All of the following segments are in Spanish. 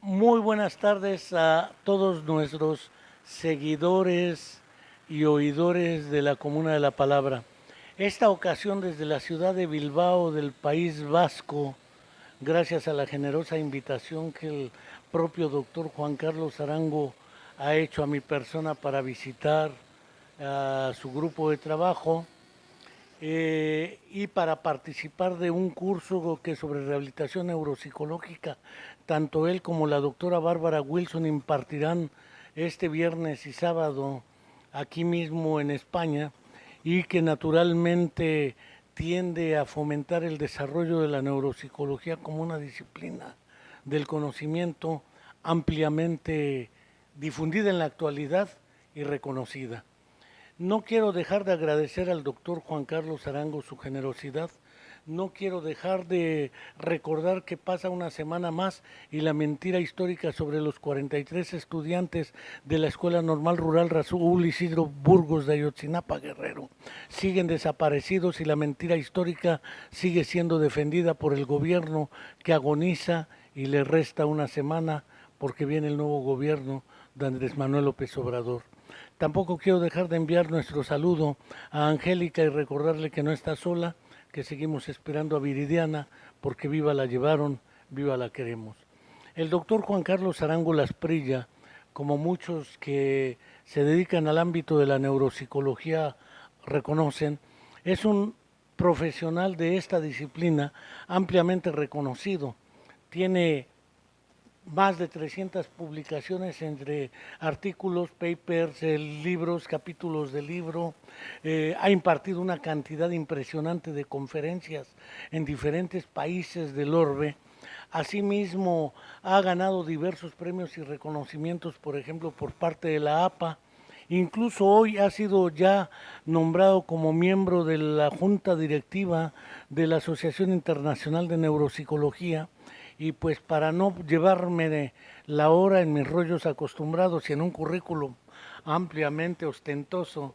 Muy buenas tardes a todos nuestros seguidores y oidores de la Comuna de la Palabra. Esta ocasión desde la ciudad de Bilbao del País Vasco, gracias a la generosa invitación que el propio doctor Juan Carlos Arango ha hecho a mi persona para visitar a su grupo de trabajo, y para participar de un curso que sobre rehabilitación neuropsicológica, tanto él como la doctora Bárbara Wilson impartirán este viernes y sábado aquí mismo en España, y que naturalmente tiende a fomentar el desarrollo de la neuropsicología como una disciplina del conocimiento ampliamente difundida en la actualidad y reconocida. No quiero dejar de agradecer al doctor Juan Carlos Arango su generosidad. No quiero dejar de recordar que pasa una semana más y la mentira histórica sobre los 43 estudiantes de la Escuela Normal Rural Raúl Isidro Burgos de Ayotzinapa, Guerrero, siguen desaparecidos, y la mentira histórica sigue siendo defendida por el gobierno, que agoniza y le resta una semana porque viene el nuevo gobierno de Andrés Manuel López Obrador. Tampoco quiero dejar de enviar nuestro saludo a Angélica y recordarle que no está sola, que seguimos esperando a Viridiana, porque viva la llevaron, viva la queremos. El doctor Juan Carlos Arango Lasprilla, como muchos que se dedican al ámbito de la neuropsicología reconocen, es un profesional de esta disciplina ampliamente reconocido. Tiene más de 300 publicaciones entre artículos, papers, libros, capítulos de libro. Ha impartido una cantidad impresionante de conferencias en diferentes países del orbe. Asimismo, ha ganado diversos premios y reconocimientos, por ejemplo, por parte de la APA. Incluso hoy ha sido ya nombrado como miembro de la junta directiva de la Asociación Internacional de Neuropsicología. Y pues para no llevarme la hora en mis rollos acostumbrados y en un currículum ampliamente ostentoso,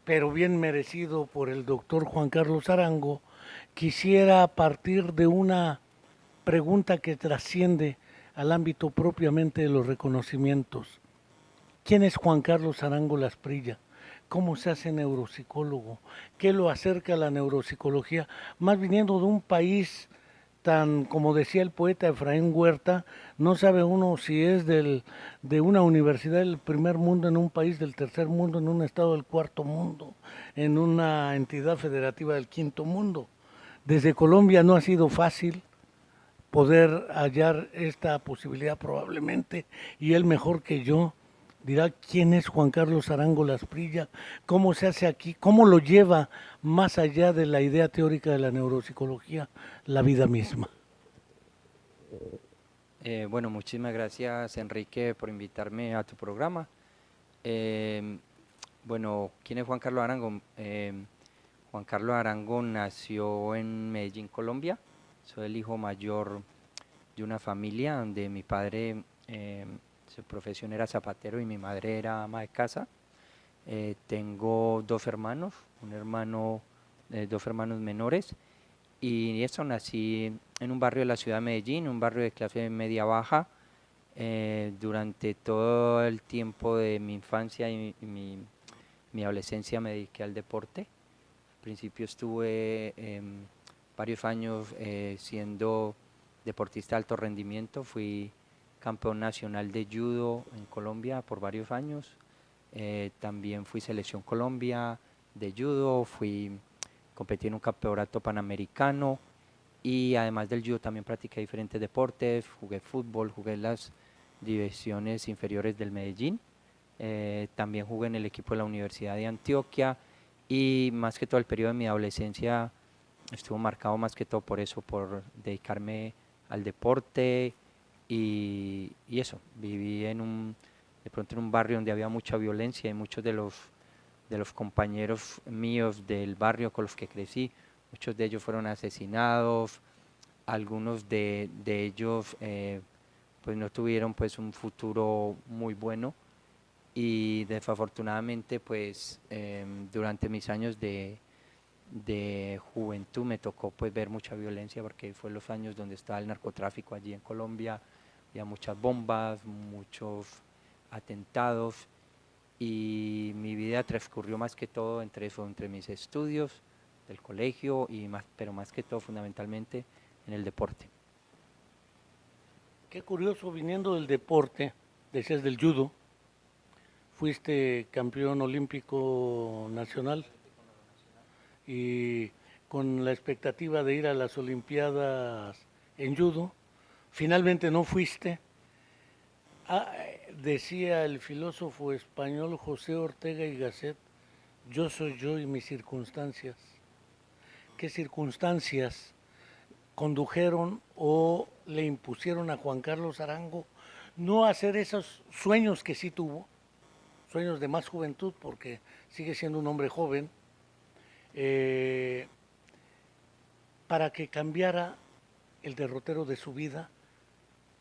pero bien merecido por el doctor Juan Carlos Arango, quisiera partir de una pregunta que trasciende al ámbito propiamente de los reconocimientos. ¿Quién es Juan Carlos Arango Lasprilla? ¿Cómo se hace neuropsicólogo? ¿Qué lo acerca a la neuropsicología? Más viniendo de un país tan, como decía el poeta Efraín Huerta, no sabe uno si es de una universidad del primer mundo, en un país del tercer mundo, en un estado del cuarto mundo, en una entidad federativa del quinto mundo. Desde Colombia no ha sido fácil poder hallar esta posibilidad probablemente, y él mejor que yo dirá quién es Juan Carlos Arango Lasprilla, cómo se hace aquí, cómo lo lleva más allá de la idea teórica de la neuropsicología, la vida misma. Bueno, muchísimas gracias Enrique por invitarme a tu programa. Em, bueno, ¿quién es Juan Carlos Arango? Juan Carlos Arango nació en Medellín, Colombia. Soy el hijo mayor de una familia donde mi padre, su profesión era zapatero y mi madre era ama de casa. Tengo dos hermanos, dos hermanos menores, y eso, nací en un barrio de la ciudad de Medellín, un barrio de clase media baja. Durante todo el tiempo de mi infancia mi adolescencia me dediqué al deporte. Al principio estuve varios años siendo deportista de alto rendimiento. Fui campeón nacional de judo en Colombia por varios años. También fui selección Colombia de judo. Competí en un campeonato panamericano. Y además del judo también practiqué diferentes deportes. Jugué fútbol, jugué en las divisiones inferiores del Medellín. También jugué en el equipo de la Universidad de Antioquia, y más que todo el periodo de mi adolescencia estuvo marcado más que todo por eso, por dedicarme al deporte. Y eso, viví de pronto en un barrio donde había mucha violencia, y muchos de los compañeros míos del barrio con los que crecí, muchos de ellos fueron asesinados. Algunos de ellos pues no tuvieron pues un futuro muy bueno, y desafortunadamente pues durante mis años de juventud me tocó pues ver mucha violencia, porque fue los años donde estaba el narcotráfico allí en Colombia, había muchas bombas, muchos atentados y mi vida transcurrió más que todo entre eso, entre mis estudios del colegio y más, pero más que todo fundamentalmente en el deporte. Qué curioso, viniendo del deporte, decías del judo, fuiste campeón olímpico nacional y con la expectativa de ir a las Olimpiadas en judo, finalmente no fuiste. Ah, decía el filósofo español José Ortega y Gasset, yo soy yo y mis circunstancias. ¿Qué circunstancias condujeron o le impusieron a Juan Carlos Arango no hacer esos sueños que sí tuvo, sueños de más juventud, porque sigue siendo un hombre joven, eh, para que cambiara el derrotero de su vida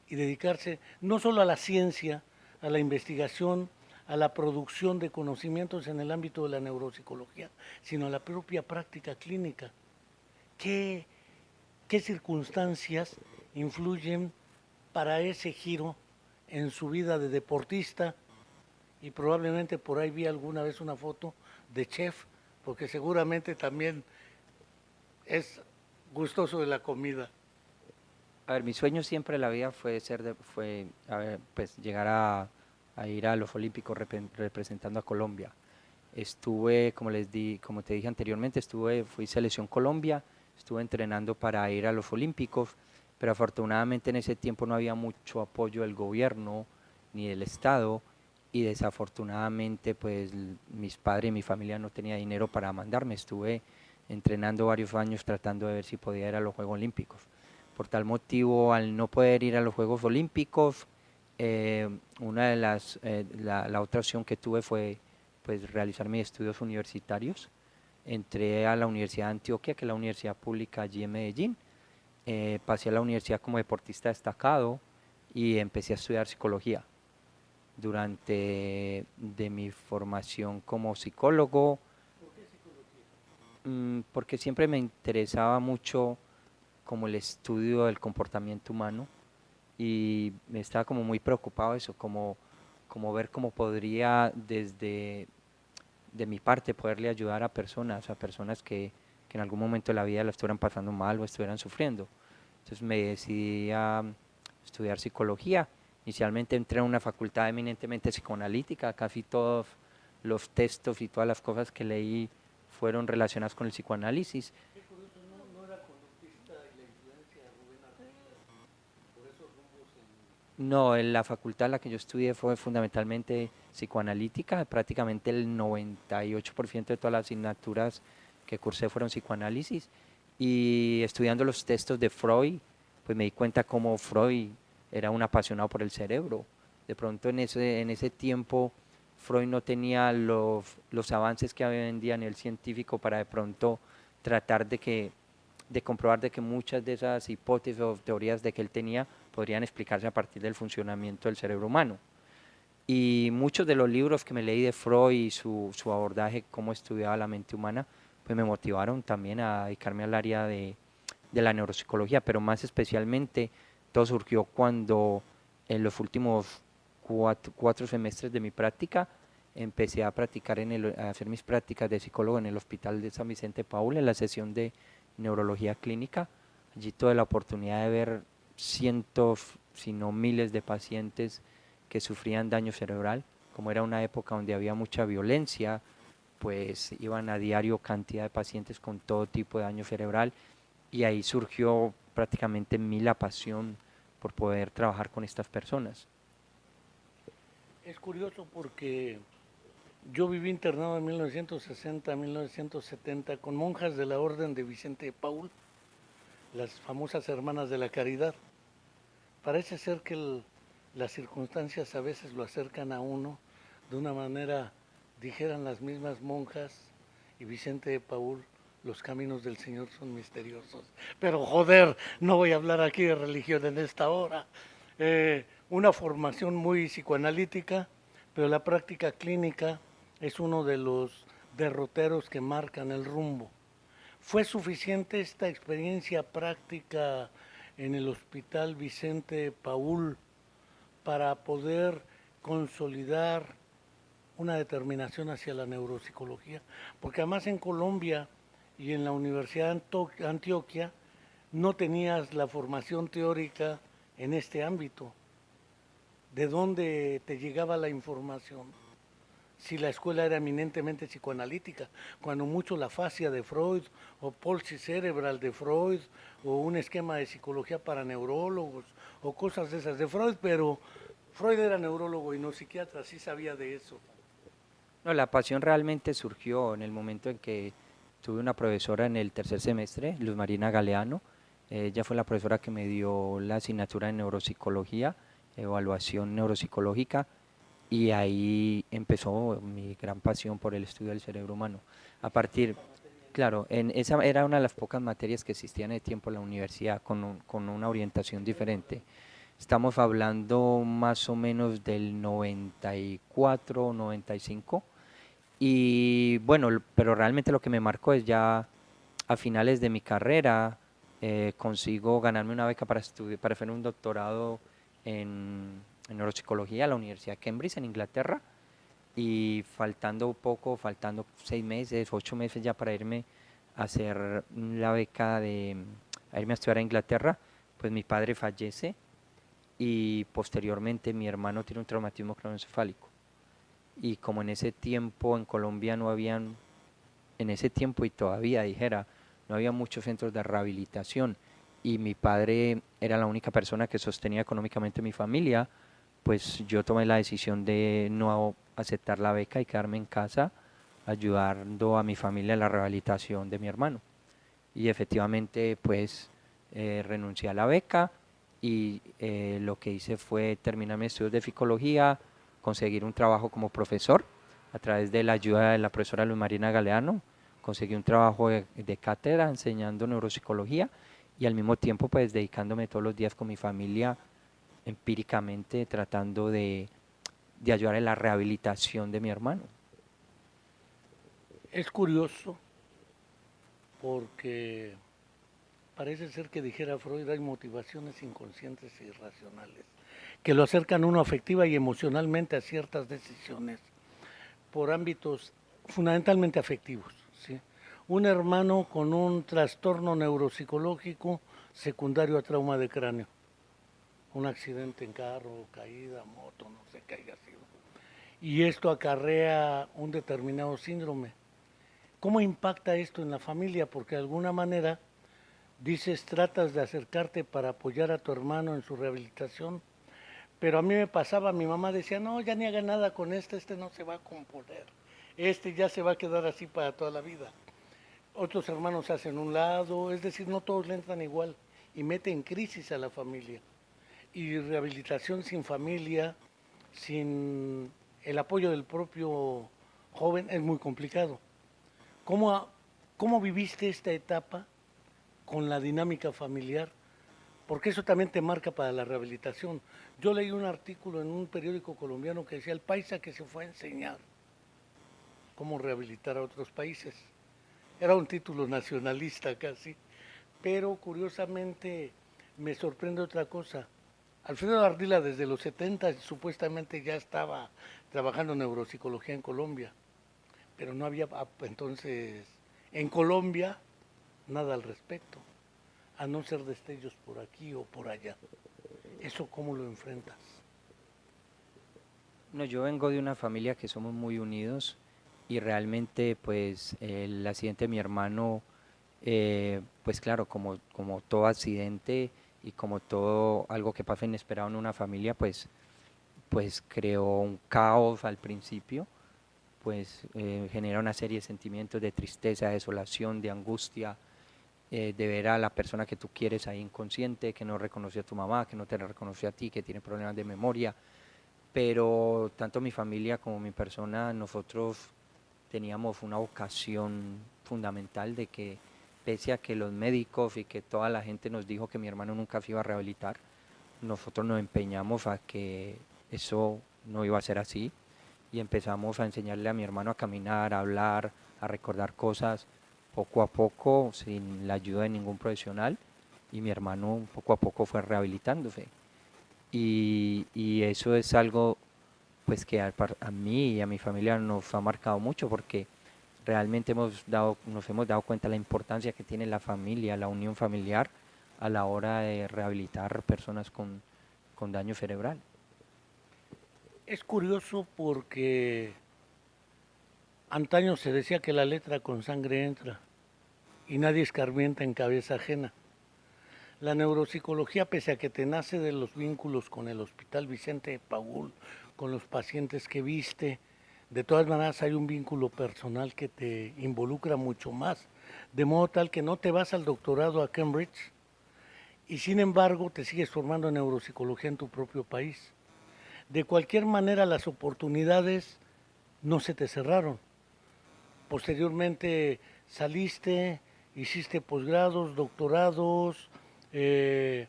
y dedicarse no solo a la ciencia, a la investigación, a la producción de conocimientos en el ámbito de la neuropsicología, sino a la propia práctica clínica? ¿Qué, qué circunstancias influyen para ese giro en su vida de deportista? Y probablemente por ahí vi alguna vez una foto de chef, porque seguramente también es gustoso de la comida. A ver, mi sueño siempre en la vida fue fue a ver, pues llegar a ir a los Olímpicos representando a Colombia. Estuve, como te dije anteriormente, fui selección Colombia, estuve entrenando para ir a los Olímpicos, pero afortunadamente en ese tiempo no había mucho apoyo del gobierno ni del Estado y desafortunadamente pues mis padres y mi familia no tenía dinero para mandarme. Estuve entrenando varios años tratando de ver si podía ir a los Juegos Olímpicos. Por tal motivo, al no poder ir a los Juegos Olímpicos, una de la otra opción que tuve fue pues realizar mis estudios universitarios. Entré a la Universidad de Antioquia, que es la universidad pública allí en Medellín. Pasé a la universidad como deportista destacado y empecé a estudiar psicología. Durante de mi formación como psicólogo, porque siempre me interesaba mucho como el estudio del comportamiento humano y me estaba como muy preocupado de eso, como ver cómo podría desde de mi parte poderle ayudar a personas que en algún momento de la vida la estuvieran pasando mal o estuvieran sufriendo. Entonces me decidí a estudiar psicología. Inicialmente entré en una facultad eminentemente psicoanalítica, casi todos los textos y todas las cosas que leí fueron relacionadas con el psicoanálisis. No, en la facultad en la que yo estudié fue fundamentalmente psicoanalítica, prácticamente el 98% de todas las asignaturas que cursé fueron psicoanálisis y estudiando los textos de Freud, pues me di cuenta cómo Freud era un apasionado por el cerebro. De pronto en ese tiempo Freud no tenía los avances que hay hoy en día a nivel científico para de pronto tratar de comprobar de que muchas de esas hipótesis o teorías de que él tenía podrían explicarse a partir del funcionamiento del cerebro humano. Y muchos de los libros que me leí de Freud y su abordaje, cómo estudiaba la mente humana, pues me motivaron también a dedicarme al área de la neuropsicología, pero más especialmente todo surgió cuando en los últimos cuatro semestres de mi práctica empecé a practicar a hacer mis prácticas de psicólogo en el Hospital de San Vicente de Paúl, en la sesión de neurología clínica. Allí tuve la oportunidad de ver cientos, si no miles de pacientes que sufrían daño cerebral. Como era una época donde había mucha violencia, pues iban a diario cantidad de pacientes con todo tipo de daño cerebral y ahí surgió prácticamente la pasión por poder trabajar con estas personas. Es curioso porque yo viví internado en 1960 a 1970 con monjas de la Orden de Vicente de Paúl, las famosas Hermanas de la Caridad. Parece ser que las circunstancias a veces lo acercan a uno de una manera, dijeran las mismas monjas y Vicente de Paúl, los caminos del Señor son misteriosos. Pero joder, no voy a hablar aquí de religión en esta hora. Una formación muy psicoanalítica, pero la práctica clínica es uno de los derroteros que marcan el rumbo. ¿Fue suficiente esta experiencia práctica en el Hospital Vicente Paúl para poder consolidar una determinación hacia la neuropsicología? Porque además en Colombia y en la Universidad de Antioquia no tenías la formación teórica en este ámbito. ¿De dónde te llegaba la información? Si la escuela era eminentemente psicoanalítica, cuando mucho la fascia de Freud o Palsy cerebral de Freud o un esquema de psicología para neurólogos o cosas de esas de Freud, pero Freud era neurólogo y no psiquiatra, sí sabía de eso. No, la pasión realmente surgió en el momento en que tuve una profesora en el tercer semestre, Luz Marina Galeano. Ella fue la profesora que me dio la asignatura de neuropsicología, evaluación neuropsicológica, y ahí empezó mi gran pasión por el estudio del cerebro humano. A partir, claro, esa era una de las pocas materias que existían en el tiempo en la universidad con una orientación diferente. Estamos hablando más o menos del 94, 95. Y bueno, pero realmente lo que me marcó es ya a finales de mi carrera, consigo ganarme una beca para estudiar, para hacer un doctorado en neuropsicología a la Universidad de Cambridge en Inglaterra, y faltando poco, faltando 6 meses, 8 meses ya para irme a hacer la beca a irme a estudiar a Inglaterra, pues mi padre fallece y posteriormente mi hermano tiene un traumatismo craneoencefálico. Y como en ese tiempo en Colombia no habían, en ese tiempo y todavía dijera, no había muchos centros de rehabilitación, y mi padre era la única persona que sostenía económicamente mi familia, pues yo tomé la decisión de no aceptar la beca y quedarme en casa ayudando a mi familia en la rehabilitación de mi hermano. Y efectivamente pues renuncié a la beca, y lo que hice fue terminar mis estudios de psicología, conseguir un trabajo como profesor a través de la ayuda de la profesora Luz Marina Galeano. Conseguí un trabajo de cátedra enseñando neuropsicología, y al mismo tiempo pues dedicándome todos los días con mi familia empíricamente tratando de ayudar en la rehabilitación de mi hermano. Es curioso porque parece ser que dijera Freud, hay motivaciones inconscientes e irracionales que lo acercan uno afectiva y emocionalmente a ciertas decisiones por ámbitos fundamentalmente afectivos, ¿sí? Un hermano con un trastorno neuropsicológico secundario a trauma de cráneo, un accidente en carro, caída, moto, no sé qué haya sido. Y esto acarrea un determinado síndrome. ¿Cómo impacta esto en la familia? Porque de alguna manera dices, tratas de acercarte para apoyar a tu hermano en su rehabilitación, pero a mí me pasaba, mi mamá decía, no, ya ni haga nada con este no se va a componer, este ya se va a quedar así para toda la vida. Otros hermanos se hacen un lado, es decir, no todos le entran igual y mete en crisis a la familia. Y rehabilitación sin familia, sin el apoyo del propio joven, es muy complicado. ¿Cómo, cómo viviste esta etapa con la dinámica familiar? Porque eso también te marca para la rehabilitación. Yo leí un artículo en un periódico colombiano que decía el paisa que se fue a enseñar cómo rehabilitar a otros países. Era un título nacionalista casi, pero curiosamente me sorprende otra cosa. Alfredo Ardila desde los 70 supuestamente ya estaba trabajando en neuropsicología en Colombia, pero no había entonces en Colombia nada al respecto, a no ser destellos por aquí o por allá. ¿Eso cómo lo enfrentas? No, yo vengo de una familia que somos muy unidos, y realmente pues el accidente de mi hermano, pues claro, como todo accidente y como todo algo que pasa inesperado en una familia, pues creó un caos al principio, pues genera una serie de sentimientos de tristeza, de desolación, de angustia, de ver a la persona que tú quieres ahí inconsciente, que no reconoció a tu mamá, que no te reconoció a ti, que tiene problemas de memoria. Pero tanto mi familia como mi persona, nosotros teníamos una vocación fundamental de que, pese a que los médicos y que toda la gente nos dijo que mi hermano nunca se iba a rehabilitar, nosotros nos empeñamos a que eso no iba a ser así, y empezamos a enseñarle a mi hermano a caminar, a hablar, a recordar cosas poco a poco, sin la ayuda de ningún profesional, y mi hermano poco a poco fue rehabilitándose. y eso es algo pues que a mí y a mi familia nos ha marcado mucho porque realmente nos hemos dado cuenta de la importancia que tiene la familia, la unión familiar a la hora de rehabilitar personas con daño cerebral. Es curioso porque antaño se decía que la letra con sangre entra y nadie escarmienta en cabeza ajena. La neuropsicología, pese a que te nace de los vínculos con el Hospital Vicente de Paúl, con los pacientes que viste, de todas maneras hay un vínculo personal que te involucra mucho más, de modo tal que no te vas al doctorado a Cambridge y sin embargo te sigues formando en neuropsicología en tu propio país. De cualquier manera las oportunidades no se te cerraron. Posteriormente saliste, hiciste posgrados, doctorados, eh,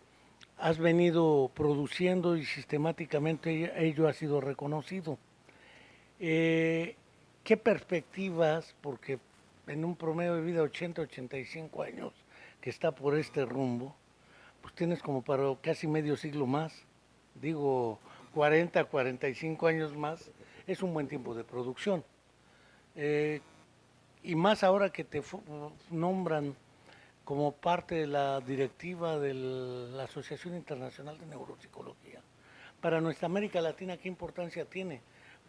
has venido produciendo y sistemáticamente ello ha sido reconocido. Eh, ¿Qué perspectivas, porque en un promedio de vida 80-85 años que está por este rumbo, pues tienes como para casi medio siglo más, digo 40-45 años más, es un buen tiempo de producción. Eh, y más ahora que te nombran como parte de la directiva de la Asociación Internacional de Neuropsicología. Para nuestra América Latina, ¿qué importancia tiene?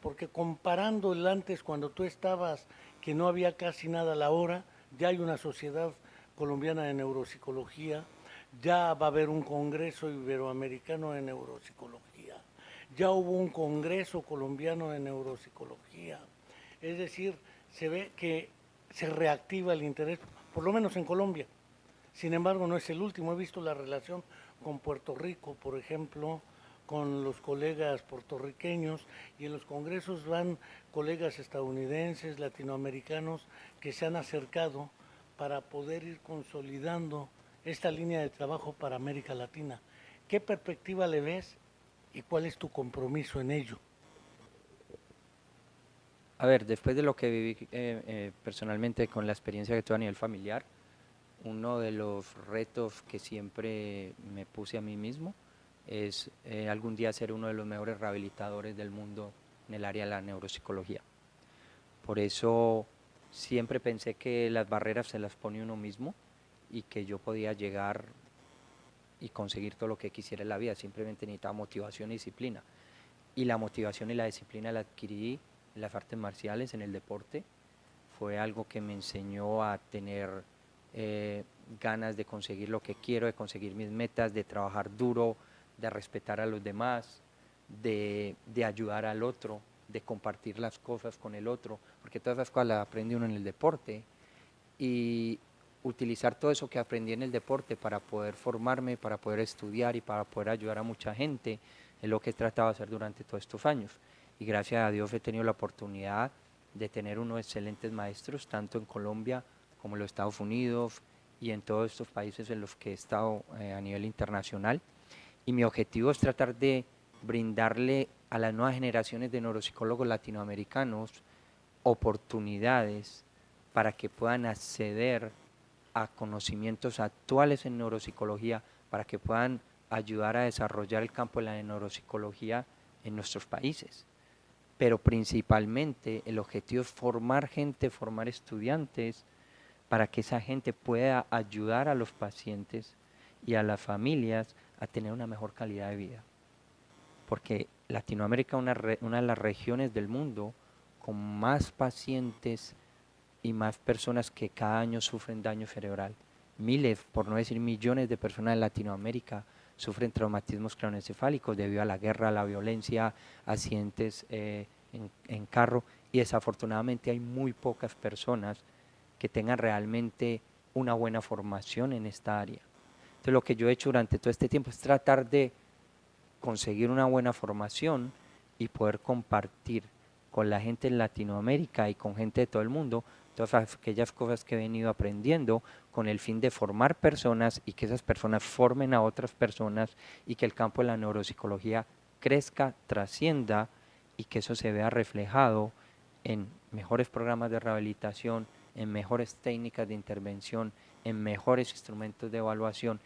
Porque comparando el antes, cuando tú estabas, que no había casi nada a la hora, ya hay una sociedad colombiana de neuropsicología, ya va a haber un congreso iberoamericano de neuropsicología, ya hubo un congreso colombiano de neuropsicología. Es decir, se ve que se reactiva el interés, por lo menos en Colombia. Sin embargo, no es el último. He visto la relación con Puerto Rico, por ejemplo, con los colegas puertorriqueños, y en los congresos van colegas estadounidenses, latinoamericanos, que se han acercado para poder ir consolidando esta línea de trabajo para América Latina. ¿Qué perspectiva le ves y cuál es tu compromiso en ello? A ver, después de lo que viví personalmente con la experiencia que tuve a nivel familiar, uno de los retos que siempre me puse a mí mismo es algún día ser uno de los mejores rehabilitadores del mundo en el área de la neuropsicología. Por eso siempre pensé que las barreras se las pone uno mismo y que yo podía llegar y conseguir todo lo que quisiera en la vida. Simplemente necesitaba motivación y disciplina. Y la motivación y la disciplina la adquirí en las artes marciales, en el deporte. Fue algo que me enseñó a tener ganas de conseguir lo que quiero, de conseguir mis metas, de trabajar duro, de respetar a los demás, de ayudar al otro, de compartir las cosas con el otro, porque todas esas cosas las aprende uno en el deporte y utilizar todo eso que aprendí en el deporte para poder formarme, para poder estudiar y para poder ayudar a mucha gente es lo que he tratado de hacer durante todos estos años. Y gracias a Dios he tenido la oportunidad de tener unos excelentes maestros, tanto en Colombia como en los Estados Unidos y en todos estos países en los que he estado a nivel internacional. Y mi objetivo es tratar de brindarle a las nuevas generaciones de neuropsicólogos latinoamericanos oportunidades para que puedan acceder a conocimientos actuales en neuropsicología, para que puedan ayudar a desarrollar el campo de la neuropsicología en nuestros países. Pero principalmente el objetivo es formar gente, formar estudiantes, para que esa gente pueda ayudar a los pacientes y a las familias a tener una mejor calidad de vida. Porque Latinoamérica es una de las regiones del mundo con más pacientes y más personas que cada año sufren daño cerebral. Miles, por no decir millones de personas en Latinoamérica sufren traumatismos craneoencefálicos debido a la guerra, a la violencia, accidentes en carro, y desafortunadamente hay muy pocas personas que tengan realmente una buena formación en esta área. Entonces lo que yo he hecho durante todo este tiempo es tratar de conseguir una buena formación y poder compartir con la gente en Latinoamérica y con gente de todo el mundo todas aquellas cosas que he venido aprendiendo con el fin de formar personas y que esas personas formen a otras personas y que el campo de la neuropsicología crezca, trascienda y que eso se vea reflejado en mejores programas de rehabilitación, en mejores técnicas de intervención, en mejores instrumentos de evaluación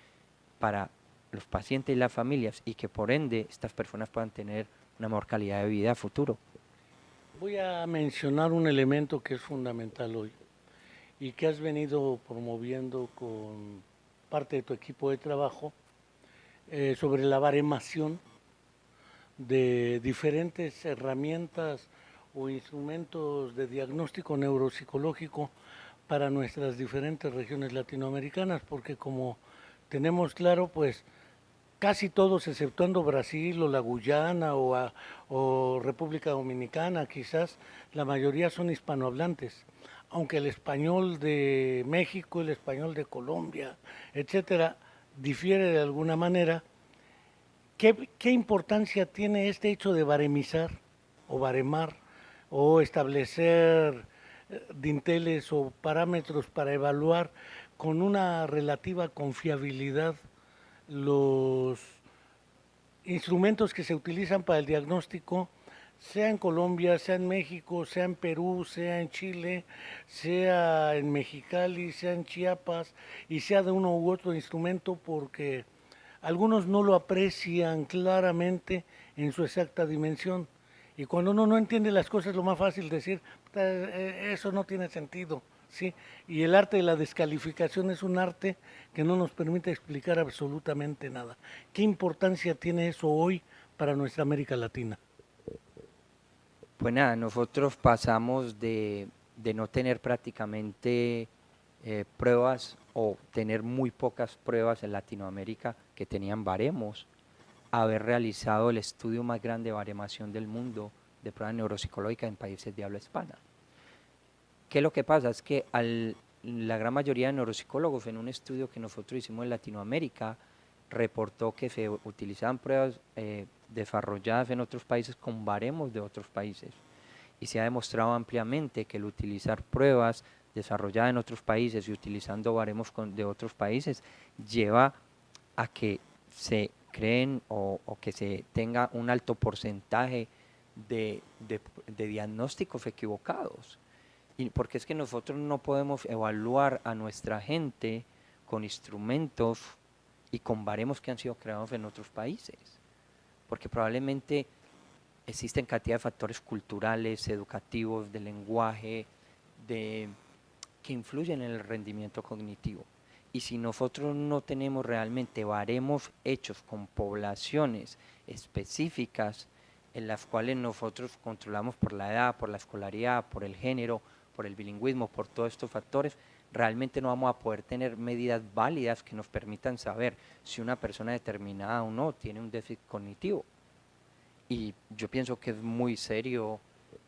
para los pacientes y las familias y que por ende estas personas puedan tener una mejor calidad de vida a futuro. Voy a mencionar un elemento que es fundamental hoy y que has venido promoviendo con parte de tu equipo de trabajo sobre la baremación de diferentes herramientas o instrumentos de diagnóstico neuropsicológico para nuestras diferentes regiones latinoamericanas, porque como tenemos claro, pues casi todos, exceptuando Brasil o la Guyana o República Dominicana, quizás la mayoría son hispanohablantes, aunque el español de México, el español de Colombia, etcétera, difiere de alguna manera. ¿Qué importancia tiene este hecho de baremizar o baremar o establecer dinteles o parámetros para evaluar con una relativa confiabilidad los instrumentos que se utilizan para el diagnóstico, sea en Colombia, sea en México, sea en Perú, sea en Chile, sea en Mexicali, sea en Chiapas, y sea de uno u otro instrumento, porque algunos no lo aprecian claramente en su exacta dimensión. Y cuando uno no entiende las cosas, lo más fácil decir, eso no tiene sentido, ¿sí? Y el arte de la descalificación es un arte que no nos permite explicar absolutamente nada. ¿Qué importancia tiene eso hoy para nuestra América Latina? Pues nada, nosotros pasamos de no tener prácticamente pruebas o tener muy pocas pruebas en Latinoamérica que tenían baremos, a haber realizado el estudio más grande de baremación del mundo de pruebas neuropsicológicas en países de habla hispana. ¿Qué es lo que pasa? Es que la gran mayoría de neuropsicólogos en un estudio que nosotros hicimos en Latinoamérica reportó que se utilizaban pruebas desarrolladas en otros países con baremos de otros países. Y se ha demostrado ampliamente que el utilizar pruebas desarrolladas en otros países y utilizando baremos de otros países lleva a que se creen o que se tenga un alto porcentaje de diagnósticos equivocados. Y porque es que nosotros no podemos evaluar a nuestra gente con instrumentos y con baremos que han sido creados en otros países, porque probablemente existen cantidad de factores culturales, educativos, de lenguaje, que influyen en el rendimiento cognitivo. Y si nosotros no tenemos realmente baremos hechos con poblaciones específicas en las cuales nosotros controlamos por la edad, por la escolaridad, por el género, por el bilingüismo, por todos estos factores, realmente no vamos a poder tener medidas válidas que nos permitan saber si una persona determinada o no tiene un déficit cognitivo. Y yo pienso que es muy serio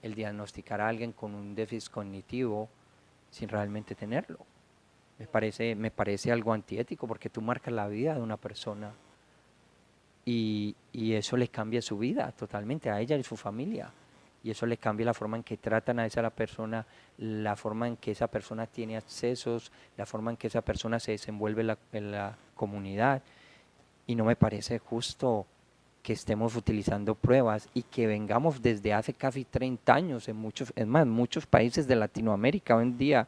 el diagnosticar a alguien con un déficit cognitivo sin realmente tenerlo. Me parece algo antiético porque tú marcas la vida de una persona y eso le cambia su vida totalmente a ella y su familia. Y eso le cambia la forma en que tratan a esa persona, la forma en que esa persona tiene accesos, la forma en que esa persona se desenvuelve en la comunidad. Y no me parece justo que estemos utilizando pruebas y que vengamos desde hace casi 30 años muchos países de Latinoamérica hoy en día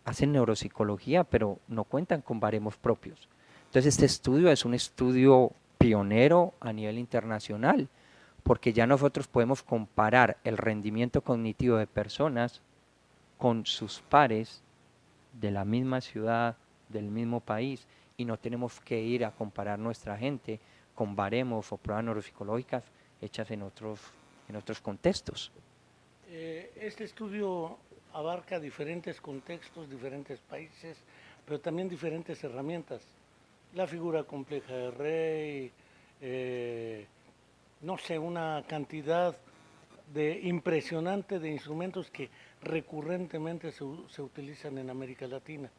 hacen neuropsicología, pero no cuentan con baremos propios. Entonces este estudio es un estudio pionero a nivel internacional, porque ya nosotros podemos comparar el rendimiento cognitivo de personas con sus pares de la misma ciudad, del mismo país, y no tenemos que ir a comparar nuestra gente con baremos o pruebas neuropsicológicas hechas en otros contextos. Este estudio abarca diferentes contextos, diferentes países, pero también diferentes herramientas. La figura compleja de Rey, no sé, una cantidad impresionante de instrumentos que recurrentemente se utilizan en América Latina.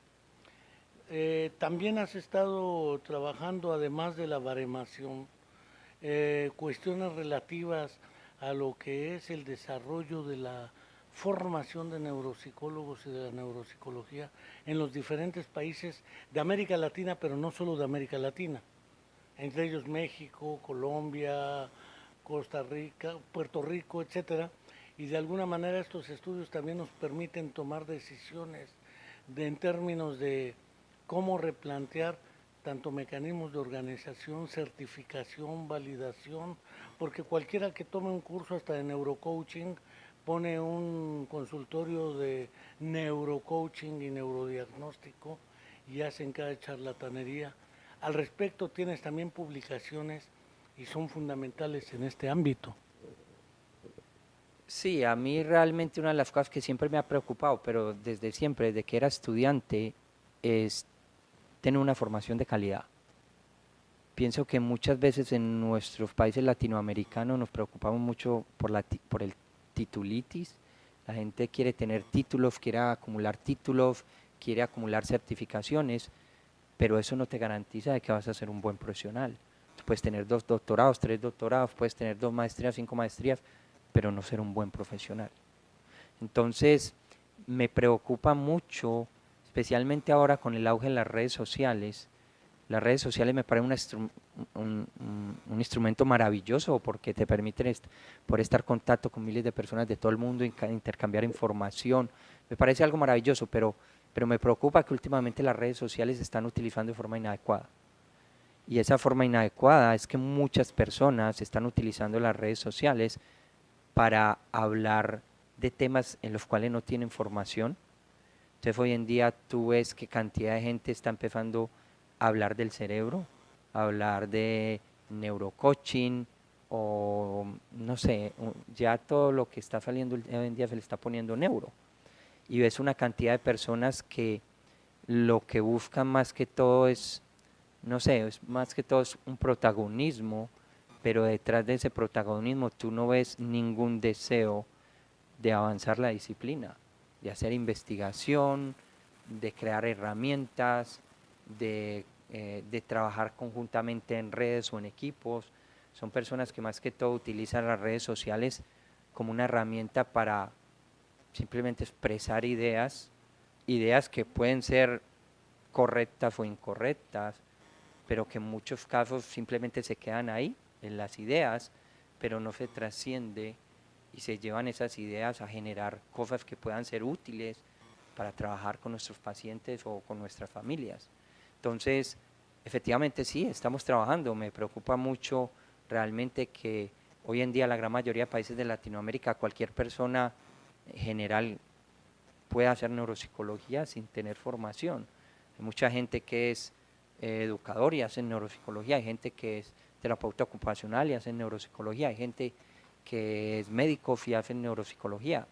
También has estado trabajando, además de la baremación, cuestiones relativas a lo que es el desarrollo de la formación de neuropsicólogos y de la neuropsicología en los diferentes países de América Latina, pero no solo de América Latina, entre ellos México, Colombia, Costa Rica, Puerto Rico, etcétera. Y de alguna manera estos estudios también nos permiten tomar decisiones en términos de cómo replantear tanto mecanismos de organización, certificación, validación, porque cualquiera que tome un curso hasta de neurocoaching pone un consultorio de neurocoaching y neurodiagnóstico y hacen cada charlatanería. Al respecto tienes también publicaciones y son fundamentales en este ámbito. Sí, a mí realmente una de las cosas que siempre me ha preocupado, pero desde siempre, desde que era estudiante, es tener una formación de calidad. Pienso que muchas veces en nuestros países latinoamericanos nos preocupamos mucho por el titulitis. La gente quiere tener títulos, quiere acumular certificaciones, pero eso no te garantiza de que vas a ser un buen profesional. Tú puedes tener 2 doctorados, 3 doctorados, puedes tener 2 maestrías, 5 maestrías, pero no ser un buen profesional. Entonces, me preocupa mucho, especialmente ahora con el auge de las redes sociales. Las redes sociales me parecen un instrumento maravilloso porque te permiten poder estar en contacto con miles de personas de todo el mundo, intercambiar información. Me parece algo maravilloso, pero me preocupa que últimamente las redes sociales se están utilizando de forma inadecuada. Y esa forma inadecuada es que muchas personas están utilizando las redes sociales para hablar de temas en los cuales no tienen formación. Entonces hoy en día tú ves que cantidad de gente está empezando a hablar del cerebro, a hablar de neurocoaching o no sé, ya todo lo que está saliendo hoy en día se le está poniendo neuro. Y ves una cantidad de personas que lo que buscan más que todo es, no sé, más que todo es un protagonismo, pero detrás de ese protagonismo tú no ves ningún deseo de avanzar la disciplina, de hacer investigación, de crear herramientas, de trabajar conjuntamente en redes o en equipos. Son personas que más que todo utilizan las redes sociales como una herramienta para simplemente expresar ideas que pueden ser correctas o incorrectas, pero que en muchos casos simplemente se quedan ahí, en las ideas, pero no se trasciende y se llevan esas ideas a generar cosas que puedan ser útiles para trabajar con nuestros pacientes o con nuestras familias. Entonces, efectivamente sí, estamos trabajando. Me preocupa mucho realmente que hoy en día la gran mayoría de países de Latinoamérica, cualquier persona general puede hacer neuropsicología sin tener formación. Hay mucha gente que es educador y hace neuropsicología, hay gente que es terapeuta ocupacional y hace neuropsicología, hay gente que es médico y hace neuropsicología.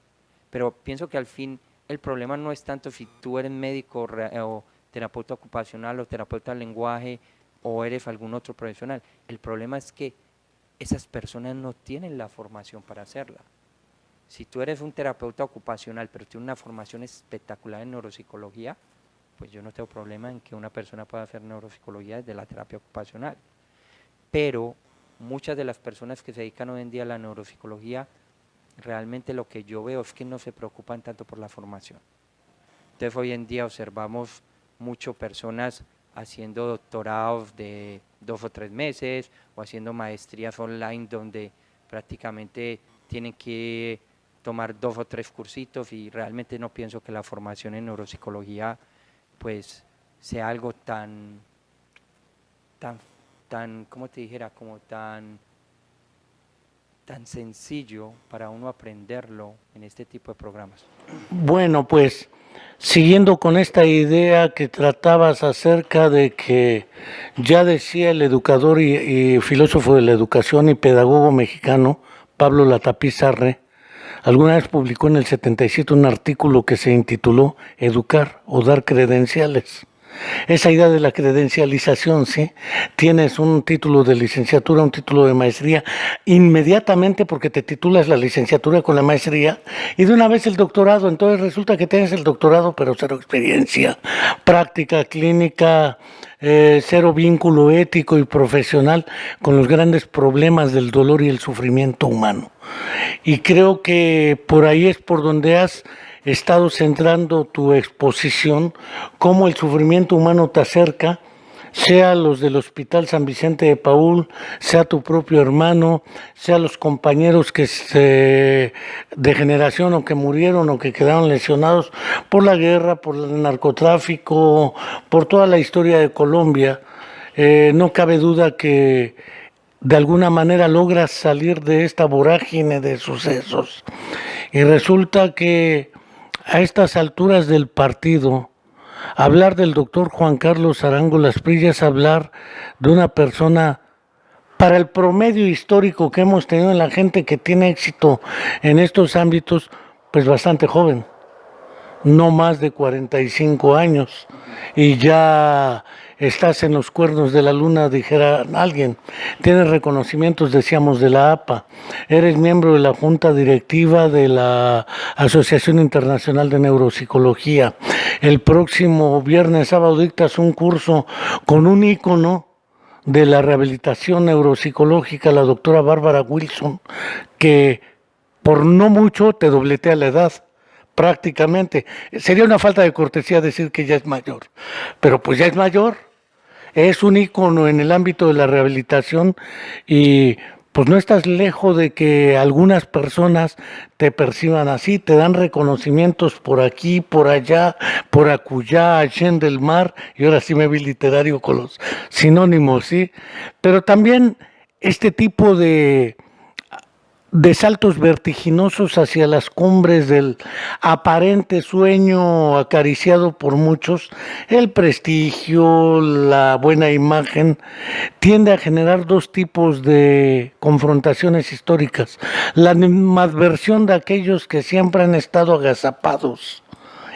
Pero pienso que al fin el problema no es tanto si tú eres médico o terapeuta ocupacional o terapeuta del lenguaje o eres algún otro profesional. El problema es que esas personas no tienen la formación para hacerla. Si tú eres un terapeuta ocupacional pero tienes una formación espectacular en neuropsicología, pues yo no tengo problema en que una persona pueda hacer neuropsicología desde la terapia ocupacional. Pero muchas de las personas que se dedican hoy en día a la neuropsicología, realmente lo que yo veo es que no se preocupan tanto por la formación. Entonces hoy en día observamos mucho personas haciendo doctorados de 2 o 3 meses o haciendo maestrías online donde prácticamente tienen que tomar 2 o 3 cursitos y realmente no pienso que la formación en neuropsicología pues sea algo tan, ¿cómo te dijera? Como tan sencillo para uno aprenderlo en este tipo de programas. Bueno, pues siguiendo con esta idea que tratabas acerca de que ya decía el educador y filósofo de la educación y pedagogo mexicano Pablo Latapizarre, alguna vez publicó en el 77 un artículo que se intituló Educar o dar credenciales. Esa idea de la credencialización, ¿sí? Tienes un título de licenciatura, un título de maestría, inmediatamente porque te titulas la licenciatura con la maestría y de una vez el doctorado, entonces resulta que tienes el doctorado pero cero experiencia práctica, clínica, cero vínculo ético y profesional con los grandes problemas del dolor y el sufrimiento humano. Y creo que por ahí es por donde has estado centrando tu exposición, cómo el sufrimiento humano te acerca sea los del Hospital San Vicente de Paúl, sea tu propio hermano, sea los compañeros de generación o que murieron o que quedaron lesionados por la guerra, por el narcotráfico, por toda la historia de Colombia. No cabe duda que de alguna manera logras salir de esta vorágine de sucesos y resulta que a estas alturas del partido, hablar del doctor Juan Carlos Arango Lasprilla es hablar de una persona, para el promedio histórico que hemos tenido en la gente que tiene éxito en estos ámbitos, pues bastante joven, no más de 45 años, y ya estás en los cuernos de la luna, dijera alguien. Tienes reconocimientos, decíamos, de la APA, eres miembro de la junta directiva de la Asociación Internacional de Neuropsicología. El próximo viernes, sábado, dictas un curso con un ícono de la rehabilitación neuropsicológica, la doctora Bárbara Wilson, que por no mucho te dobletea la edad. Prácticamente. Sería una falta de cortesía decir que ya es mayor, pero pues ya es mayor, es un ícono en el ámbito de la rehabilitación y pues no estás lejos de que algunas personas te perciban así, te dan reconocimientos por aquí, por allá, por acullá, allá del mar, y ahora sí me vi literario con los sinónimos, ¿sí? Pero también este tipo de saltos vertiginosos hacia las cumbres del aparente sueño acariciado por muchos, el prestigio, la buena imagen, tiende a generar dos tipos de confrontaciones históricas. La animadversión de aquellos que siempre han estado agazapados,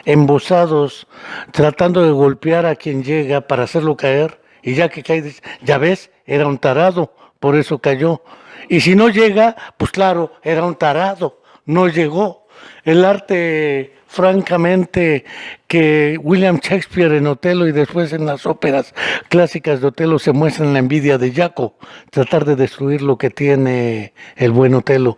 embosados, tratando de golpear a quien llega para hacerlo caer, y ya que cae, ya ves, era un tarado, por eso cayó. Y si no llega, pues claro, era un tarado, no llegó. El arte, francamente, que William Shakespeare en Otelo y después en las óperas clásicas de Otelo se muestra en la envidia de Jaco, tratar de destruir lo que tiene el buen Otelo.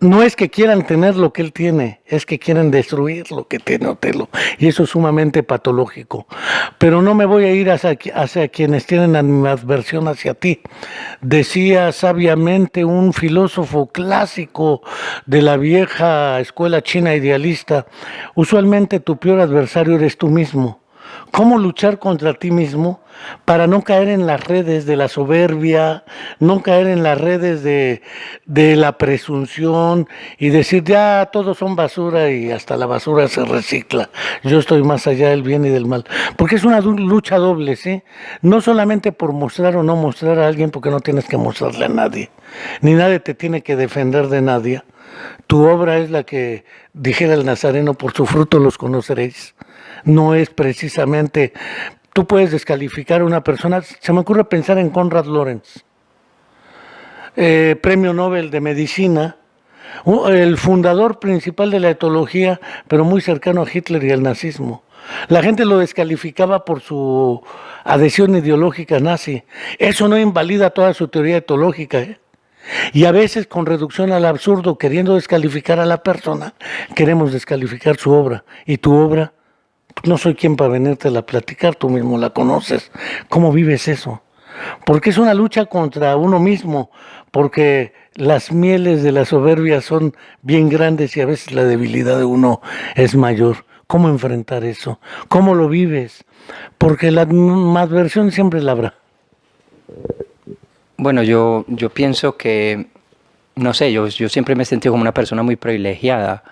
No es que quieran tener lo que él tiene, es que quieren destruir lo que tiene Otelo. Y eso es sumamente patológico. Pero no me voy a ir hacia quienes tienen animadversión hacia ti. Decía sabiamente un filósofo clásico de la vieja escuela china idealista, usualmente tu peor adversario eres tú mismo. ¿Cómo luchar contra ti mismo para no caer en las redes de la soberbia, no caer en las redes de la presunción y decir ya todos son basura y hasta la basura se recicla? Yo estoy más allá del bien y del mal. Porque es una lucha doble, ¿sí? No solamente por mostrar o no mostrar a alguien, porque no tienes que mostrarle a nadie, ni nadie te tiene que defender de nadie. Tu obra es la que dijera el Nazareno, por su fruto los conoceréis. No es precisamente, tú puedes descalificar a una persona, se me ocurre pensar en Konrad Lorenz, premio Nobel de Medicina, el fundador principal de la etología, pero muy cercano a Hitler y al nazismo. La gente lo descalificaba por su adhesión ideológica nazi. Eso no invalida toda su teoría etológica, ¿eh? Y a veces con reducción al absurdo, queriendo descalificar a la persona, queremos descalificar su obra. Y tu obra, no soy quien para venírtela a platicar, tú mismo la conoces. ¿Cómo vives eso? Porque es una lucha contra uno mismo, porque las mieles de la soberbia son bien grandes y a veces la debilidad de uno es mayor. ¿Cómo enfrentar eso? ¿Cómo lo vives? Porque la adversión siempre la habrá. Bueno, yo pienso que, no sé, yo siempre me he sentido como una persona muy privilegiada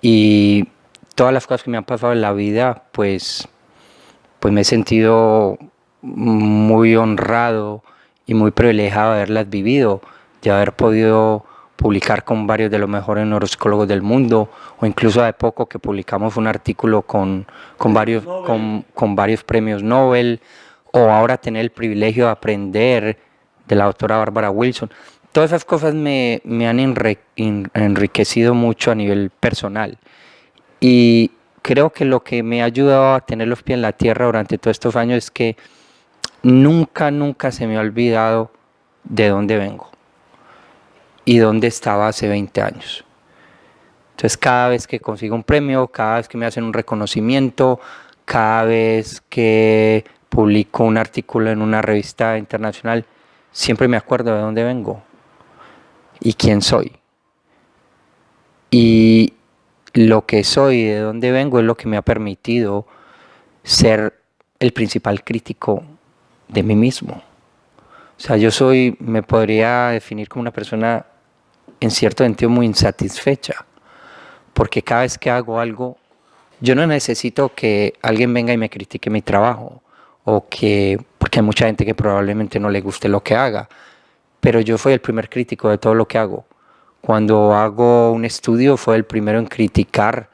y todas las cosas que me han pasado en la vida, pues me he sentido muy honrado y muy privilegiado de haberlas vivido, de haber podido publicar con varios de los mejores neuropsicólogos del mundo, o incluso hace poco que publicamos un artículo con varios premios Nobel, o ahora tener el privilegio de aprender de la doctora Bárbara Wilson. Todas esas cosas me han enriquecido mucho a nivel personal. Y creo que lo que me ha ayudado a tener los pies en la tierra durante todos estos años es que nunca se me ha olvidado de dónde vengo y dónde estaba hace 20 años. Entonces, cada vez que consigo un premio, cada vez que me hacen un reconocimiento, cada vez que publico un artículo en una revista internacional, siempre me acuerdo de dónde vengo y quién soy. Y lo que soy y de dónde vengo es lo que me ha permitido ser el principal crítico de mí mismo. O sea, me podría definir como una persona en cierto sentido muy insatisfecha, porque cada vez que hago algo, yo no necesito que alguien venga y me critique mi trabajo, porque hay mucha gente que probablemente no le guste lo que haga, pero yo soy el primer crítico de todo lo que hago. Cuando hago un estudio, fue el primero en criticar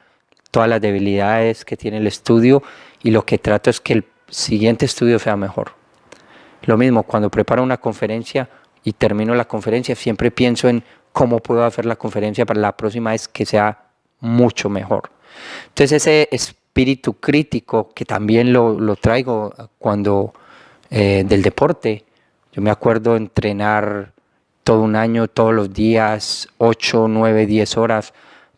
todas las debilidades que tiene el estudio y lo que trato es que el siguiente estudio sea mejor. Lo mismo, cuando preparo una conferencia y termino la conferencia, siempre pienso en cómo puedo hacer la conferencia para la próxima vez que sea mucho mejor. Entonces ese espíritu crítico que también lo traigo cuando del deporte, yo me acuerdo entrenar todo un año, todos los días, 8, 9, 10 horas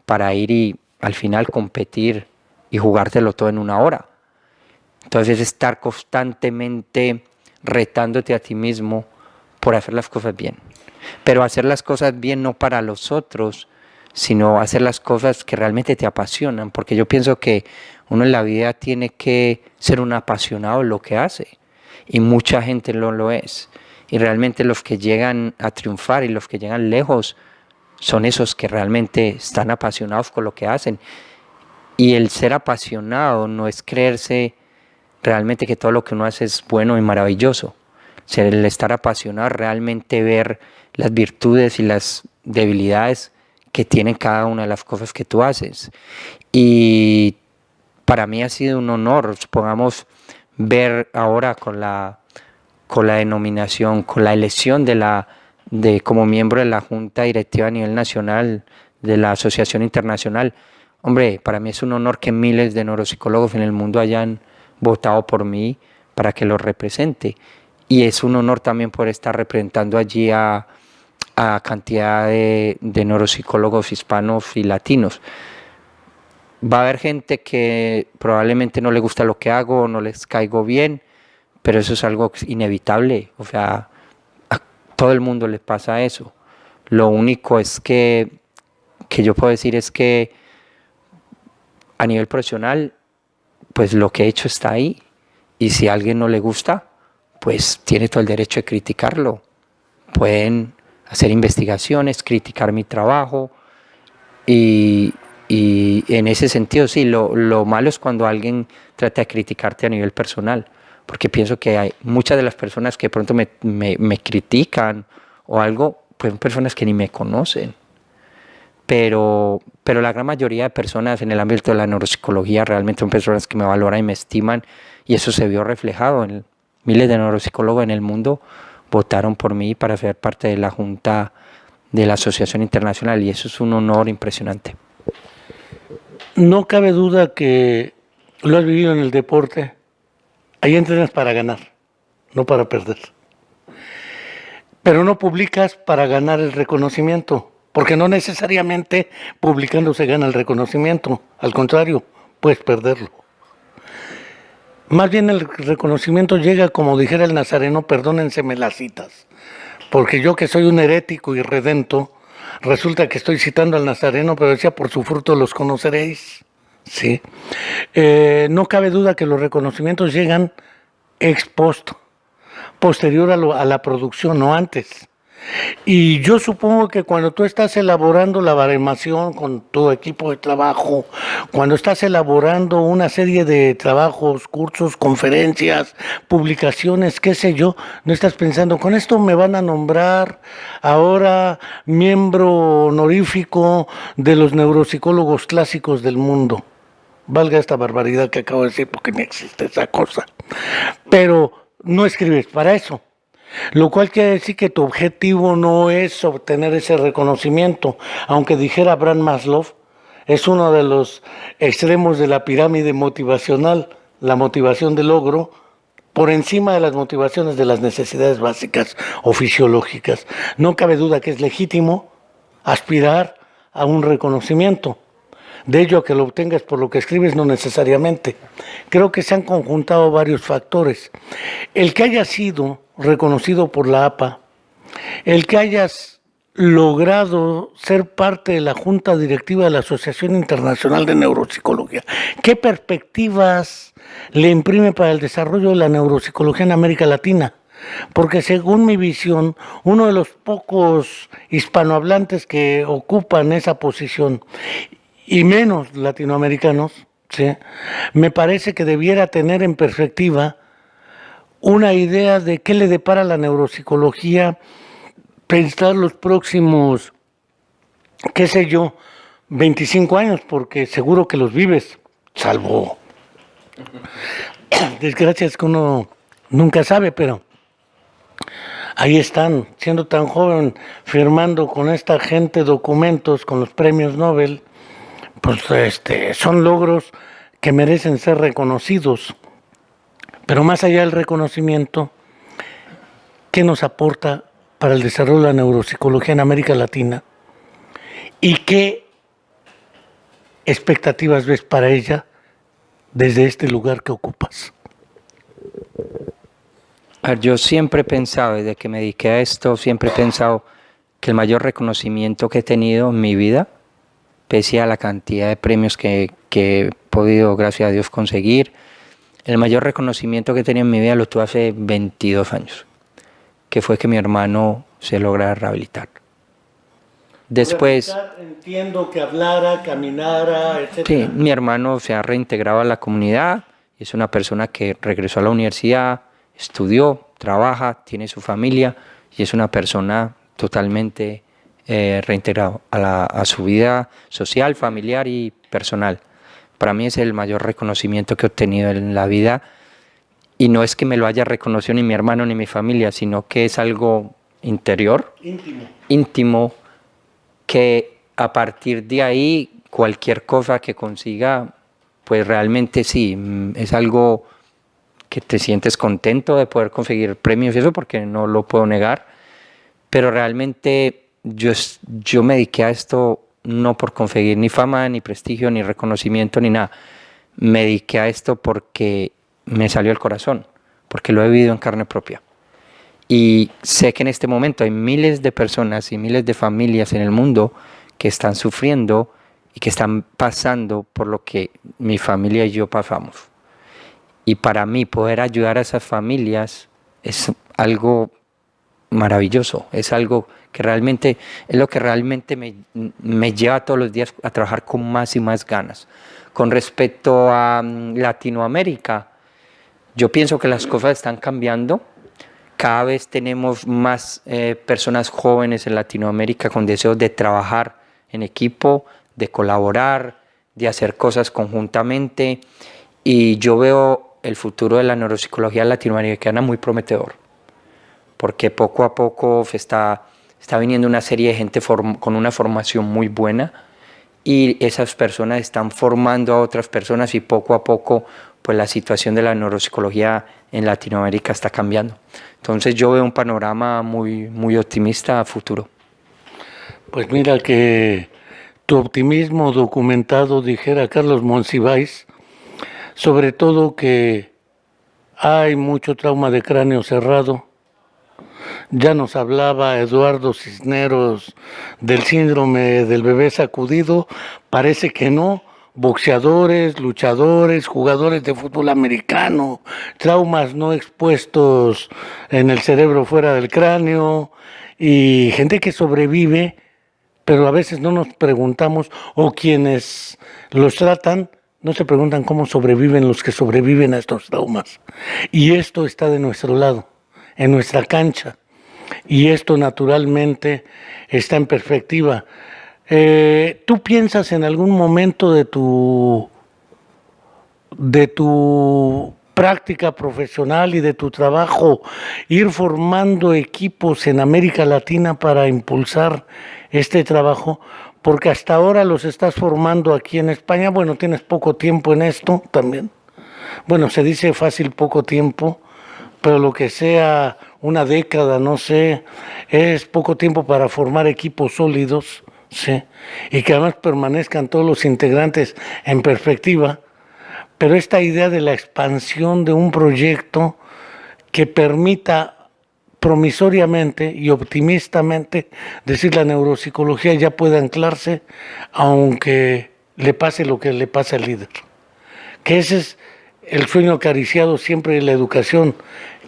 para ir y al final competir y jugártelo todo en una hora. Entonces estar constantemente retándote a ti mismo por hacer las cosas bien. Pero hacer las cosas bien no para los otros, sino hacer las cosas que realmente te apasionan, porque yo pienso que uno en la vida tiene que ser un apasionado en lo que hace, y mucha gente no lo es. Y realmente los que llegan a triunfar y los que llegan lejos son esos que realmente están apasionados con lo que hacen. Y el ser apasionado no es creerse realmente que todo lo que uno hace es bueno y maravilloso. El estar apasionado es realmente ver las virtudes y las debilidades que tienen cada una de las cosas que tú haces. Y para mí ha sido un honor, supongamos, ver ahora con la denominación, con la elección como miembro de la Junta Directiva a nivel nacional de la Asociación Internacional. Hombre, para mí es un honor que miles de neuropsicólogos en el mundo hayan votado por mí para que los represente. Y es un honor también poder estar representando allí a cantidad de neuropsicólogos hispanos y latinos. Va a haber gente que probablemente no le gusta lo que hago, no les caigo bien, pero eso es algo inevitable. O sea, a todo el mundo le pasa eso. Lo único es que yo puedo decir es que a nivel profesional, pues lo que he hecho está ahí. Y si a alguien no le gusta, pues tiene todo el derecho de criticarlo. Pueden hacer investigaciones, criticar mi trabajo y en ese sentido sí, lo malo es cuando alguien trata de criticarte a nivel personal, porque pienso que hay muchas de las personas que de pronto me critican o algo, pues son personas que ni me conocen, pero la gran mayoría de personas en el ámbito de la neuropsicología realmente son personas que me valoran y me estiman, y eso se vio reflejado en miles de neuropsicólogos en el mundo votaron por mí para ser parte de la Junta de la Asociación Internacional, y eso es un honor impresionante. No cabe duda que lo has vivido en el deporte. Ahí entrenas para ganar, no para perder. Pero no publicas para ganar el reconocimiento, porque no necesariamente publicando se gana el reconocimiento. Al contrario, puedes perderlo. Más bien el reconocimiento llega, como dijera el nazareno, perdónenseme las citas, porque yo que soy un herético y redento, resulta que estoy citando al nazareno, pero decía, por su fruto los conoceréis. ¿Sí? No cabe duda que los reconocimientos llegan ex post, posterior a la producción, no antes. Y yo supongo que cuando tú estás elaborando la baremación con tu equipo de trabajo, cuando estás elaborando una serie de trabajos, cursos, conferencias, publicaciones, qué sé yo, no estás pensando, con esto me van a nombrar ahora miembro honorífico de los neuropsicólogos clásicos del mundo. Valga esta barbaridad que acabo de decir porque no existe esa cosa. Pero no escribes para eso. Lo cual quiere decir que tu objetivo no es obtener ese reconocimiento, aunque dijera Abraham Maslow, es uno de los extremos de la pirámide motivacional, la motivación de logro, por encima de las motivaciones de las necesidades básicas o fisiológicas. No cabe duda que es legítimo aspirar a un reconocimiento, de ello a que lo obtengas por lo que escribes, no necesariamente. Creo que se han conjuntado varios factores. El que hayas sido reconocido por la APA, el que hayas logrado ser parte de la Junta Directiva de la Asociación Internacional de Neuropsicología, ¿qué perspectivas le imprime para el desarrollo de la neuropsicología en América Latina? Porque según mi visión, uno de los pocos hispanohablantes que ocupan esa posición, y menos latinoamericanos, ¿sí?, me parece que debiera tener en perspectiva una idea de qué le depara la neuropsicología, pensar los próximos, qué sé yo, 25 años, porque seguro que los vives, salvo desgracias que uno nunca sabe, pero ahí están, siendo tan joven, firmando con esta gente documentos, con los premios Nobel, pues son logros que merecen ser reconocidos. Pero más allá del reconocimiento, ¿qué nos aporta para el desarrollo de la neuropsicología en América Latina? ¿Y qué expectativas ves para ella desde este lugar que ocupas? A ver, yo siempre he pensado, desde que me dediqué a esto, siempre he pensado que el mayor reconocimiento que he tenido en mi vida, pese a la cantidad de premios que he podido, gracias a Dios, conseguir, el mayor reconocimiento que he tenido en mi vida lo tuve hace 22 años, que fue que mi hermano se lograra rehabilitar. Después, entiendo que hablara, caminara, etc. sí, mi hermano se ha reintegrado a la comunidad, es una persona que regresó a la universidad, estudió, trabaja, tiene su familia y es una persona totalmente reintegrada a su vida social, familiar y personal. Para mí es el mayor reconocimiento que he obtenido en la vida, y no es que me lo haya reconocido ni mi hermano ni mi familia, sino que es algo interior, íntimo, que a partir de ahí cualquier cosa que consiga, pues realmente sí, es algo que te sientes contento de poder conseguir premios y eso, porque no lo puedo negar, pero realmente yo me dediqué a esto no por conseguir ni fama, ni prestigio, ni reconocimiento, ni nada. Me dediqué a esto porque me salió el corazón, porque lo he vivido en carne propia. Y sé que en este momento hay miles de personas y miles de familias en el mundo que están sufriendo y que están pasando por lo que mi familia y yo pasamos. Y para mí poder ayudar a esas familias es algo maravilloso, es algo que realmente es lo que realmente me lleva todos los días a trabajar con más y más ganas. Con respecto a Latinoamérica, yo pienso que las cosas están cambiando. Cada vez tenemos más personas jóvenes en Latinoamérica con deseos de trabajar en equipo, de colaborar, de hacer cosas conjuntamente, y yo veo el futuro de la neuropsicología latinoamericana muy prometedor, porque poco a poco está viniendo una serie de gente con una formación muy buena, y esas personas están formando a otras personas, y poco a poco pues la situación de la neuropsicología en Latinoamérica está cambiando. Entonces yo veo un panorama muy, muy optimista a futuro. Pues mira que tu optimismo documentado, dijera Carlos Monsiváis, sobre todo que hay mucho trauma de cráneo cerrado. Ya nos hablaba Eduardo Cisneros del síndrome del bebé sacudido, parece que no. Boxeadores, luchadores, jugadores de fútbol americano, traumas no expuestos en el cerebro fuera del cráneo, y gente que sobrevive, pero a veces no nos preguntamos, o quienes los tratan no se preguntan cómo sobreviven los que sobreviven a estos traumas. Y esto está de nuestro lado, en nuestra cancha, y esto naturalmente está en perspectiva. ¿Tú piensas en algún momento de tu práctica profesional y de tu trabajo ir formando equipos en América Latina para impulsar este trabajo? Porque hasta ahora los estás formando aquí en España. Bueno, tienes poco tiempo en esto también. Bueno, se dice fácil poco tiempo, pero lo que sea una década, no sé, es poco tiempo para formar equipos sólidos, Sí, y que además permanezcan todos los integrantes en perspectiva, pero esta idea de la expansión de un proyecto que permita promisoriamente y optimistamente decir la neuropsicología ya puede anclarse aunque le pase lo que le pasa al líder. Que ese es el sueño acariciado siempre de la educación,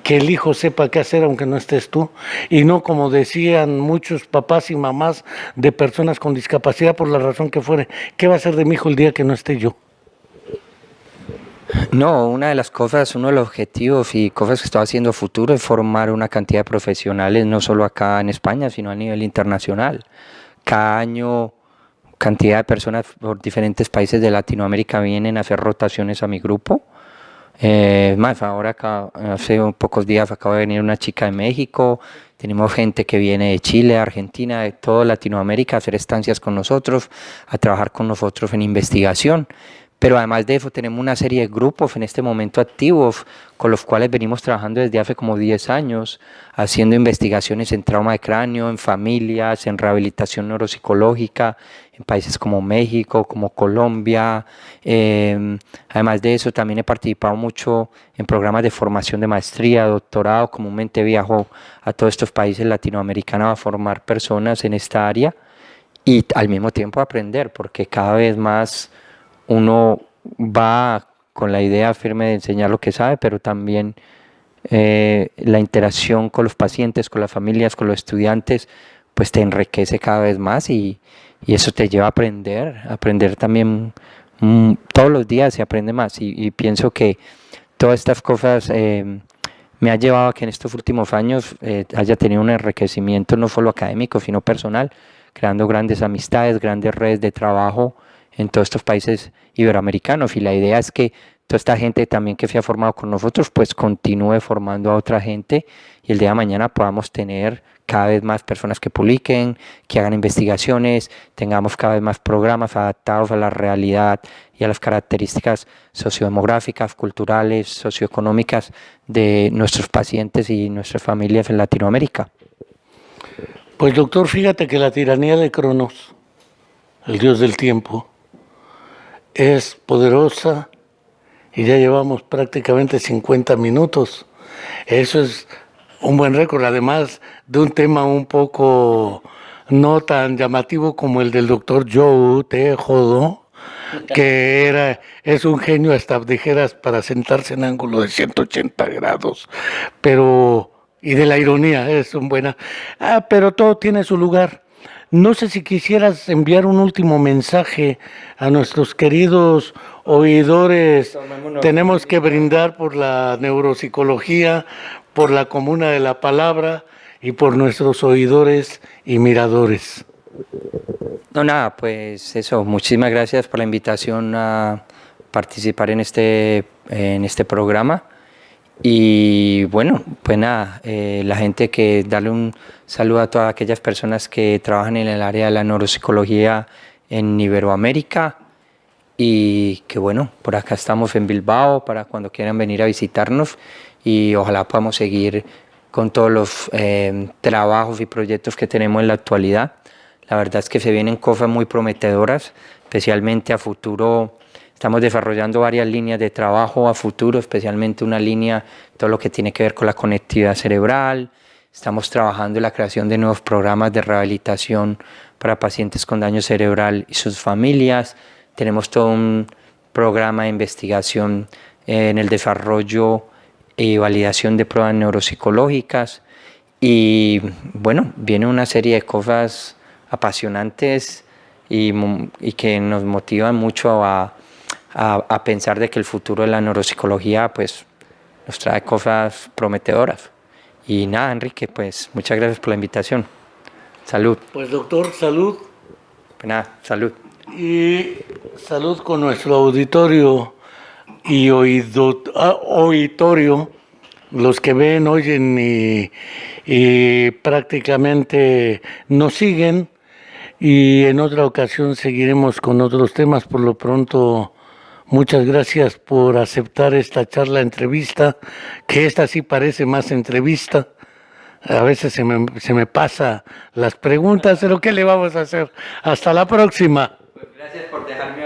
que el hijo sepa qué hacer aunque no estés tú, y no como decían muchos papás y mamás de personas con discapacidad por la razón que fuere, ¿qué va a hacer de mi hijo el día que no esté yo? No, una de las cosas, uno de los objetivos y cosas que estoy haciendo a futuro es formar una cantidad de profesionales, no solo acá en España, sino a nivel internacional. Cada año, cantidad de personas por diferentes países de Latinoamérica vienen a hacer rotaciones a mi grupo. Más, ahora hace pocos días acaba de venir una chica de México, tenemos gente que viene de Chile, Argentina, de toda Latinoamérica a hacer estancias con nosotros, a trabajar con nosotros en investigación. Pero además de eso tenemos una serie de grupos en este momento activos con los cuales venimos trabajando desde hace como 10 años, haciendo investigaciones en trauma de cráneo, en familias, en rehabilitación neuropsicológica, en países como México, como Colombia. Además de eso también he participado mucho en programas de formación de maestría, doctorado. Comúnmente viajo a todos estos países latinoamericanos a formar personas en esta área y al mismo tiempo aprender, porque cada vez más uno va con la idea firme de enseñar lo que sabe, pero también la interacción con los pacientes, con las familias, con los estudiantes, pues te enriquece cada vez más y eso te lleva a aprender también todos los días se aprende más y pienso que todas estas cosas me ha llevado a que en estos últimos años haya tenido un enriquecimiento no solo académico, sino personal, creando grandes amistades, grandes redes de trabajo en todos estos países iberoamericanos y la idea es que toda esta gente también que se ha formado con nosotros pues continúe formando a otra gente y el día de mañana podamos tener cada vez más personas que publiquen, que hagan investigaciones, tengamos cada vez más programas adaptados a la realidad y a las características sociodemográficas, culturales, socioeconómicas de nuestros pacientes y nuestras familias en Latinoamérica. Pues doctor, fíjate que la tiranía de Cronos, el dios del tiempo, es poderosa y ya llevamos prácticamente 50 minutos. Eso es un buen récord, además de un tema un poco no tan llamativo como el del doctor Joe T. Jodo, que es un genio hasta dijeras para sentarse en ángulo de 180 grados, pero y de la ironía es un buena, pero todo tiene su lugar. No sé si quisieras enviar un último mensaje a nuestros queridos oidores. Tenemos que brindar por la neuropsicología, por la comuna de la palabra y por nuestros oidores y miradores. No, nada, pues eso, muchísimas gracias por la invitación a participar en este programa. Y bueno, pues nada, la gente que darle un saludo a todas aquellas personas que trabajan en el área de la neuropsicología en Iberoamérica y que bueno, por acá estamos en Bilbao para cuando quieran venir a visitarnos y ojalá podamos seguir con todos los trabajos y proyectos que tenemos en la actualidad. La verdad es que se vienen cosas muy prometedoras, especialmente a futuro. Estamos desarrollando varias líneas de trabajo a futuro, especialmente una línea, todo lo que tiene que ver con la conectividad cerebral. Estamos trabajando en la creación de nuevos programas de rehabilitación para pacientes con daño cerebral y sus familias. Tenemos todo un programa de investigación en el desarrollo y validación de pruebas neuropsicológicas. Y bueno, viene una serie de cosas apasionantes y que nos motivan mucho a pensar de que el futuro de la neuropsicología pues nos trae cosas prometedoras. Y nada, Enrique, pues muchas gracias por la invitación. Salud. Pues doctor, salud. Pues nada, salud. Y salud con nuestro auditorio y oitorio, los que ven, oyen y prácticamente nos siguen. Y en otra ocasión seguiremos con otros temas. Por lo pronto, muchas gracias por aceptar esta charla, entrevista, que esta sí parece más entrevista, A veces se me pasa las preguntas, pero ¿qué le vamos a hacer? Hasta la próxima. Pues gracias por dejarme